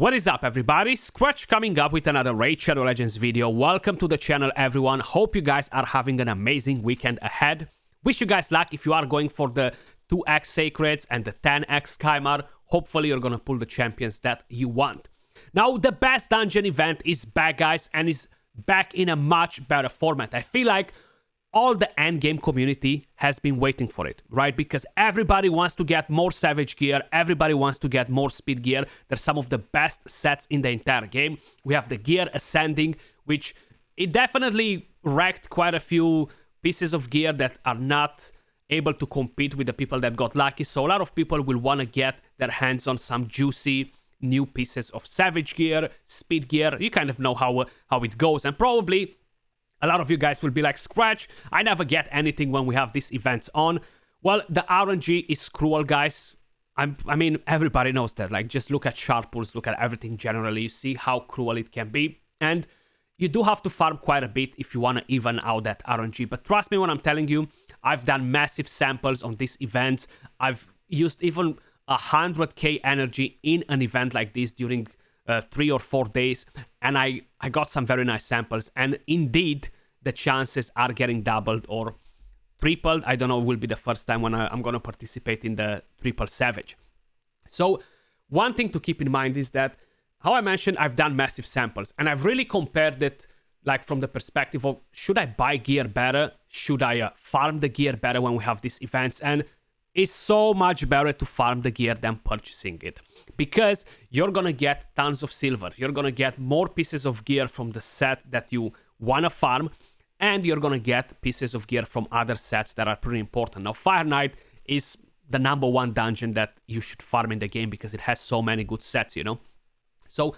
What is up, everybody? Skratch coming up with another Raid Shadow Legends video. Welcome to the channel, everyone. Hope you guys are having an amazing weekend ahead. Wish you guys luck if you are going for the 2x Sacreds and the 10x Skymar. Hopefully you're gonna pull the champions that you want. Now, the best dungeon event is back, guys, and is back in a much better format. I feel like all the endgame community has been waiting for it, right? Because everybody wants to get more Savage gear, everybody wants to get more speed gear. They're some of the best sets in the entire game. We have the gear ascending, which it definitely wrecked quite a few pieces of gear that are not able to compete with the people that got lucky. So a lot of people will want to get their hands on some juicy new pieces of Savage gear, speed gear. You kind of know how it goes, and probably a lot of you guys will be like, Skratch, I never get anything when we have these events on. Well, the RNG is cruel, guys. I mean, everybody knows that. Like, just look at sharp pulls, look at everything generally. You see how cruel it can be. And you do have to farm quite a bit if you want to even out that RNG. But trust me when I'm telling you, I've done massive samples on these events. I've used even 100k energy in an event like this during 3 or 4 days, and I got some very nice samples, and indeed the chances are getting doubled or tripled. I don't know, it will be the first time when I'm going to participate in the triple Savage. So one thing to keep in mind is that, how I mentioned, I've done massive samples, and I've really compared it like from the perspective of, should I buy gear better? Should I farm the gear better when we have these events? And it's so much better to farm the gear than purchasing it, because you're gonna get tons of silver, you're gonna get more pieces of gear from the set that you wanna farm, and you're gonna get pieces of gear from other sets that are pretty important. Now, Fire Knight is the #1 dungeon that you should farm in the game because it has so many good sets, you know? So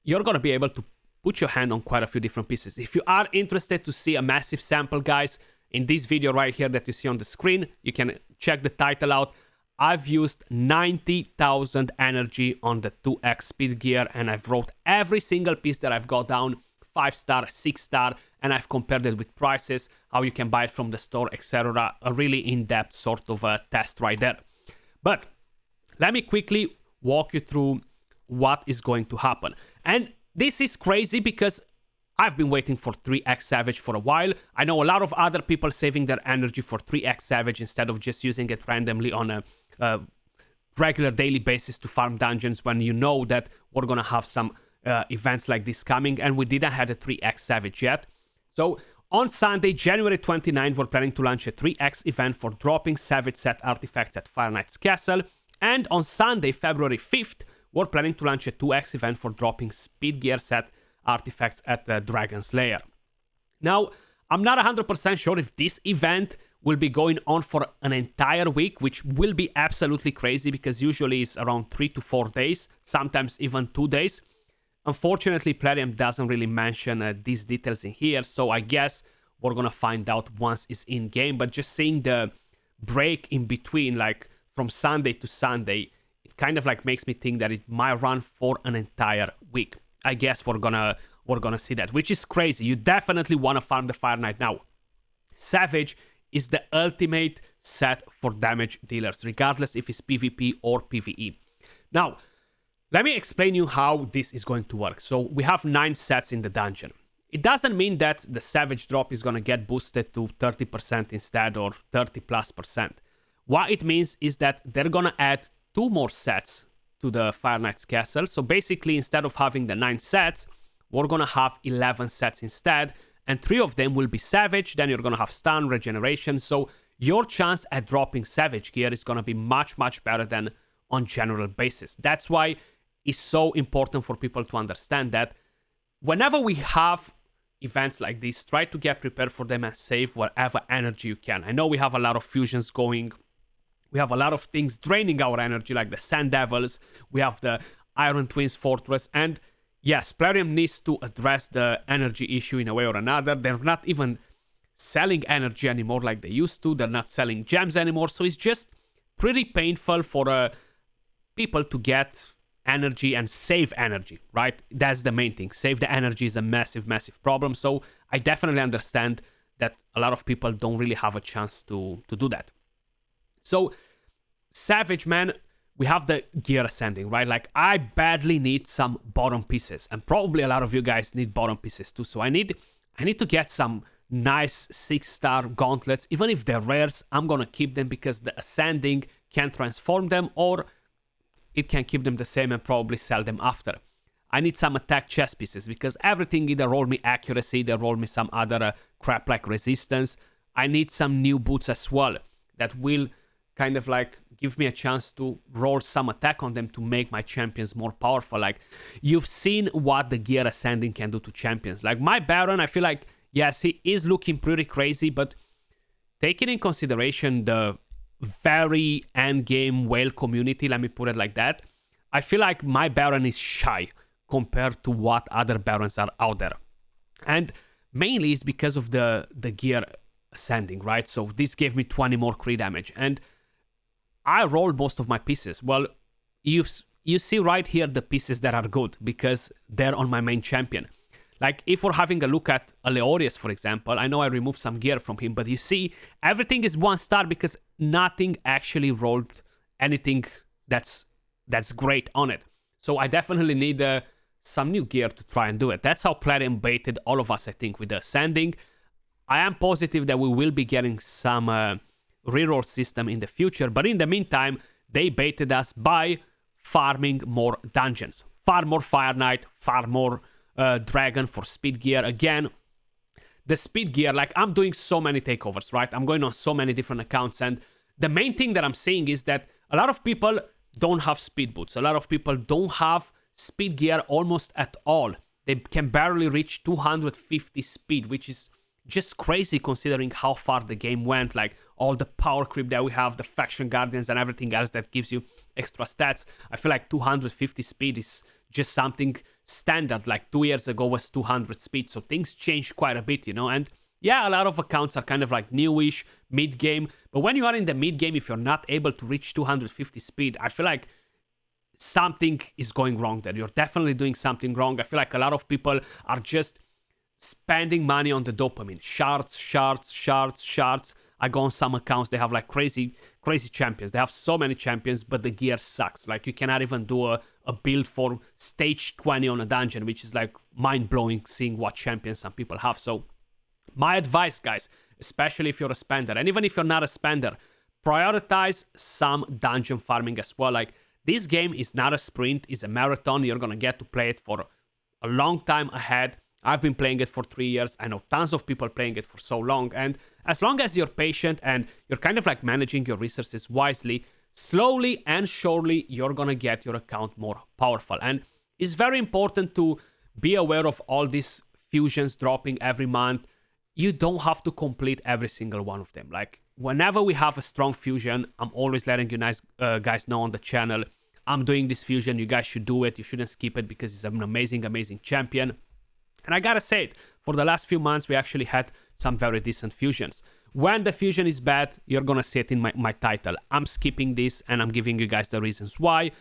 you're gonna be able to put your hand on quite a few different pieces. If you are interested to see a massive sample, guys, in this video right here that you see on the screen, you can check the title out. I've used 90,000 energy on the 2x speed gear, and I've wrote every single piece that I've got down, 5-star, 6-star, and I've compared it with prices, how you can buy it from the store, etc. A really in-depth sort of a test right there. But let me quickly walk you through what is going to happen. And this is crazy because I've been waiting for 3x Savage for a while. I know a lot of other people saving their energy for 3x Savage instead of just using it randomly on a regular daily basis to farm dungeons, when you know that we're gonna have some events like this coming, and we didn't have a 3x Savage yet. So on Sunday, January 29th, we're planning to launch a 3x event for dropping Savage set artifacts at Fire Knight's Castle. And on Sunday, February 5th, we're planning to launch a 2x event for dropping speed gear set artifacts at the Dragon's Lair. Now, I'm not 100% sure if this event will be going on for an entire week, which will be absolutely crazy because usually it's around 3 to 4 days, sometimes even 2 days. Unfortunately, Plarium doesn't really mention these details in here, so I guess we're gonna find out once it's in game. But just seeing the break in between, like from Sunday to Sunday, it kind of like makes me think that it might run for an entire week. I guess we're gonna see that, which is crazy. You definitely want to farm the Fire Knight now. Savage is the ultimate set for damage dealers, regardless if it's PvP or PvE. Now, let me explain you how this is going to work. So we have 9 sets in the dungeon. It doesn't mean that the Savage drop is gonna get boosted to 30% instead, or 30+%. What it means is that they're gonna add 2 more sets to the Fire Knight's Castle. So basically, instead of having the 9 sets, we're gonna have 11 sets instead, and 3 of them will be Savage. Then you're gonna have stun, regeneration, so your chance at dropping Savage gear is gonna be much better than on general basis. That's why it's so important for people to understand that whenever we have events like this, try to get prepared for them and save whatever energy you can. I know we have a lot of fusions going. We have a lot of things draining our energy, like the Sand Devils. We have the Iron Twins Fortress. And yes, Plarium needs to address the energy issue in a way or another. They're not even selling energy anymore like they used to. They're not selling gems anymore. So it's just pretty painful for people to get energy and save energy, right? That's the main thing. Save the energy is a massive problem. So I definitely understand that a lot of people don't really have a chance to do that. So Savage, man, we have the gear ascending, right? Like, I badly need some bottom pieces, and probably a lot of you guys need bottom pieces too. So I need to get some nice 6-star gauntlets. Even if they're rares, I'm gonna keep them because the ascending can transform them, or it can keep them the same and probably sell them after. I need some attack chest pieces because everything either roll me accuracy, either roll me some other crap like resistance. I need some new boots as well that will kind of like give me a chance to roll some attack on them to make my champions more powerful. Like, you've seen what the gear ascending can do to champions. Like, my Baron, I feel like, yes, he is looking pretty crazy, but taking in consideration the very endgame whale community, let me put it like that, I feel like my Baron is shy compared to what other Barons are out there. And mainly it's because of the gear ascending, right? So this gave me 20 more crit damage, and I rolled most of my pieces. Well, you see right here the pieces that are good because they're on my main champion. Like, if we're having a look at Aleorius, for example, I know I removed some gear from him, but you see, everything is 1-star because nothing actually rolled anything that's great on it. So I definitely need some new gear to try and do it. That's how Platinum baited all of us, I think, with the ascending. I am positive that we will be getting some reroll system in the future, but in the meantime, they baited us by farming more dungeons. Far more Fire Knight, far more Dragon for speed gear. Again, the speed gear, like, I'm doing so many takeovers, right? I'm going on so many different accounts, and the main thing that I'm seeing is that a lot of people don't have speed boots. A lot of people don't have speed gear almost at all. They can barely reach 250 speed, which is just crazy considering how far the game went. Like, all the power creep that we have, the faction guardians and everything else that gives you extra stats. I feel like 250 speed is just something standard. Like, 2 years ago was 200 speed, so things changed quite a bit, you know. And yeah, a lot of accounts are kind of like newish, mid-game, but when you are in the mid-game, if you're not able to reach 250 speed, I feel like something is going wrong there. You're definitely doing something wrong. I feel like a lot of people are just spending money on the dopamine. Shards. I go on some accounts, they have like crazy champions. They have so many champions, but the gear sucks. Like, you cannot even do a build for stage 20 on a dungeon, which is like mind-blowing seeing what champions some people have. So my advice, guys, especially if you're a spender, and even if you're not a spender, prioritize some dungeon farming as well. Like, this game is not a sprint, it's a marathon. You're gonna get to play it for a long time ahead. I've been playing it for 3 years. I know tons of people playing it for so long. And as long as you're patient and you're kind of like managing your resources wisely, slowly and surely you're gonna get your account more powerful. And it's very important to be aware of all these fusions dropping every month. You don't have to complete every single one of them. Like, whenever we have a strong fusion, I'm always letting you guys know on the channel, I'm doing this fusion, you guys should do it. You shouldn't skip it because it's an amazing champion. And I gotta say it, for the last few months, we actually had some very decent fusions. When the fusion is bad, you're gonna see it in my title. I'm skipping this and I'm giving you guys the reasons why,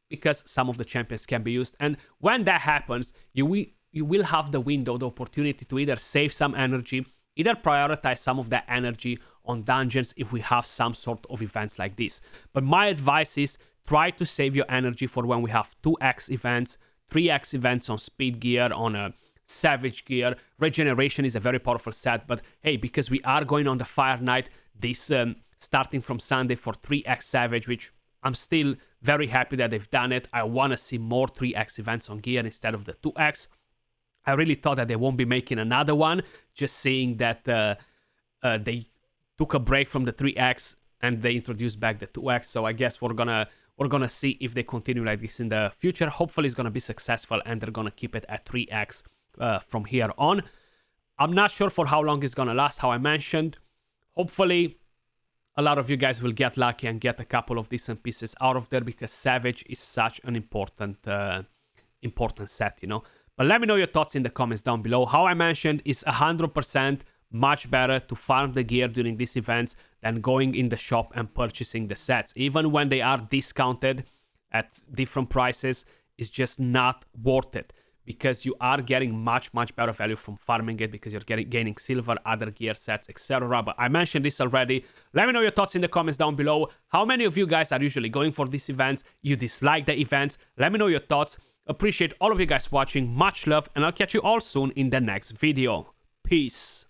because some of the champions can be used. And when that happens, you will have the window, the opportunity to either save some energy, either prioritize some of that energy on dungeons if we have some sort of events like this. But my advice is try to save your energy for when we have 2x events, 3x events on speed gear, on a Savage gear. Regeneration is a very powerful set, but hey, because we are going on the Fire Knight this starting from Sunday for 3x Savage, which I'm still very happy that they've done it. I want to see more 3x events on gear instead of the 2x. I really thought that they won't be making another one, just seeing that they took a break from the 3x and they introduced back the 2x. So I guess we're gonna see if they continue like this in the future. Hopefully it's gonna be successful and they're gonna keep it at 3x from here on. I'm not sure for how long it's gonna last, how I mentioned. Hopefully a lot of you guys will get lucky and get a couple of decent pieces out of there, because Savage is such an important set, you know. But let me know your thoughts in the comments down below. How I mentioned, it's 100% much better to farm the gear during these events than going in the shop and purchasing the sets. Even when they are discounted at different prices, it's just not worth it. because you are getting much better value from farming it, because you're gaining silver, other gear sets, etc. But I mentioned this already. Let me know your thoughts in the comments down below. How many of you guys are usually going for these events? You dislike the events? Let me know your thoughts. Appreciate all of you guys watching. Much love, and I'll catch you all soon in the next video. Peace.